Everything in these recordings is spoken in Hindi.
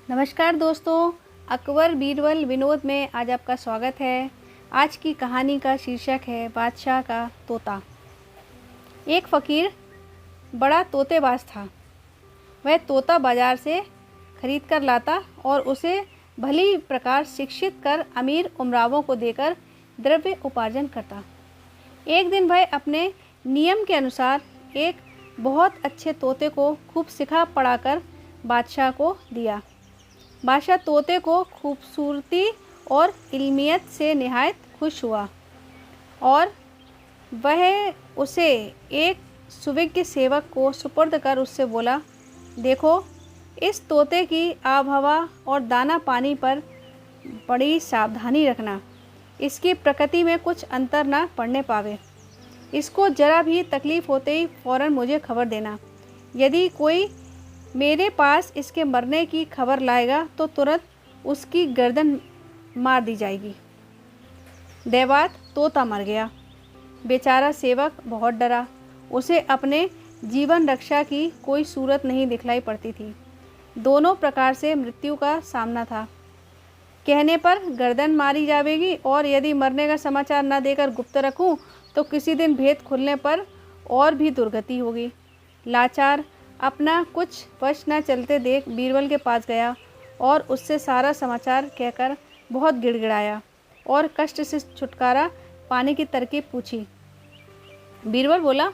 नमस्कार दोस्तों, अकबर बीरबल विनोद में आज आपका स्वागत है। आज की कहानी का शीर्षक है बादशाह का तोता। एक फ़कीर बड़ा तोतेबाज था। वह तोता बाजार से खरीद कर लाता और उसे भली प्रकार शिक्षित कर अमीर उमरावों को देकर द्रव्य उपार्जन करता। एक दिन वह अपने नियम के अनुसार एक बहुत अच्छे तोते को खूब सिखा पढ़ाकर बादशाह को दिया। बादशाह तोते को खूबसूरती और इल्मियत से निहायत खुश हुआ और वह उसे एक सुविज्ञ सेवक को सुपुर्द कर उससे बोला, देखो, इस तोते की आब हवा और दाना पानी पर बड़ी सावधानी रखना। इसकी प्रकृति में कुछ अंतर ना पड़ने पावे। इसको जरा भी तकलीफ़ होते ही फ़ौरन मुझे खबर देना। यदि कोई मेरे पास इसके मरने की खबर लाएगा तो तुरंत उसकी गर्दन मार दी जाएगी। देवात तोता मर गया। बेचारा सेवक बहुत डरा। उसे अपने जीवन रक्षा की कोई सूरत नहीं दिखलाई पड़ती थी। दोनों प्रकार से मृत्यु का सामना था। कहने पर गर्दन मारी जाएगी और यदि मरने का समाचार न देकर गुप्त रखूं तो किसी दिन भेद खुलने पर और भी दुर्गति होगी। लाचार अपना कुछ वश न चलते देख बीरबल के पास गया और उससे सारा समाचार कहकर बहुत गिड़गिड़ाया और कष्ट से छुटकारा पाने की तरकीब पूछी। बीरबल बोला,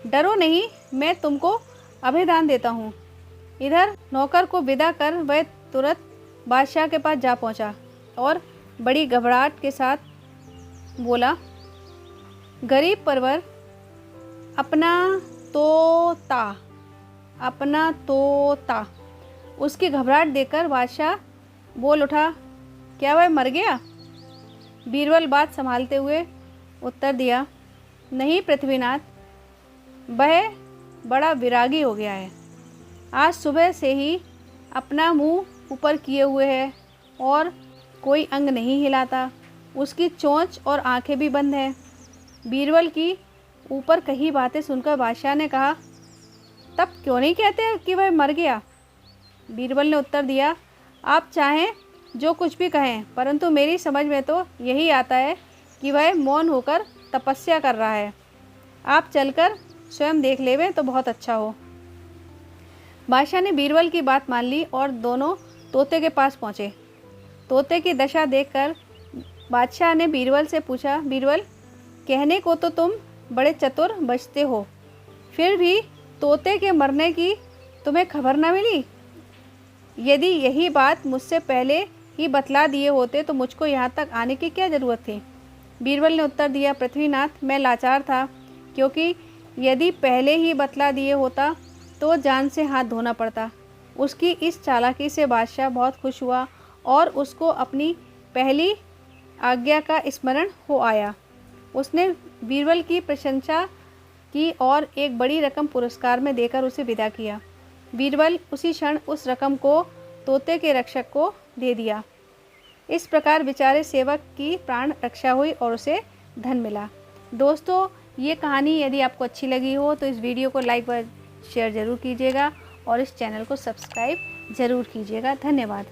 डरो नहीं, मैं तुमको अभयदान देता हूँ। इधर नौकर को विदा कर वह तुरंत बादशाह के पास जा पहुँचा और बड़ी घबराहट के साथ बोला, गरीब परवर, अपना तोता। उसकी घबराहट देखकर बादशाह बोल उठा, क्या वह मर गया? बीरबल बात संभालते हुए उत्तर दिया, नहीं पृथ्वीनाथ, वह बड़ा विरागी हो गया है। आज सुबह से ही अपना मुंह ऊपर किए हुए है और कोई अंग नहीं हिलाता। उसकी चोंच और आंखें भी बंद हैं। बीरबल की ऊपर कही बातें सुनकर बादशाह ने कहा, तब क्यों नहीं कहते कि वह मर गया? बीरबल ने उत्तर दिया, आप चाहें जो कुछ भी कहें, परंतु मेरी समझ में तो यही आता है कि वह मौन होकर तपस्या कर रहा है। आप चलकर स्वयं देख लेवें तो बहुत अच्छा हो। बादशाह ने बीरबल की बात मान ली और दोनों तोते के पास पहुँचे। तोते की दशा देखकर बादशाह ने बीरबल से पूछा, बीरबल, कहने को तो तुम बड़े चतुर बचते हो, फिर भी तोते के मरने की तुम्हें खबर न मिली? यदि यही बात मुझसे पहले ही बतला दिए होते तो मुझको यहाँ तक आने की क्या ज़रूरत थी? बीरबल ने उत्तर दिया, पृथ्वीनाथ, मैं लाचार था, क्योंकि यदि पहले ही बतला दिए होता तो जान से हाथ धोना पड़ता। उसकी इस चालाकी से बादशाह बहुत खुश हुआ और उसको अपनी पहली आज्ञा का स्मरण हो आया। उसने बीरबल की प्रशंसा की और एक बड़ी रकम पुरस्कार में देकर उसे विदा किया। बीरबल उसी क्षण उस रकम को तोते के रक्षक को दे दिया। इस प्रकार बेचारे सेवक की प्राण रक्षा हुई और उसे धन मिला। दोस्तों, ये कहानी यदि आपको अच्छी लगी हो तो इस वीडियो को लाइक व शेयर ज़रूर कीजिएगा और इस चैनल को सब्सक्राइब ज़रूर कीजिएगा। धन्यवाद।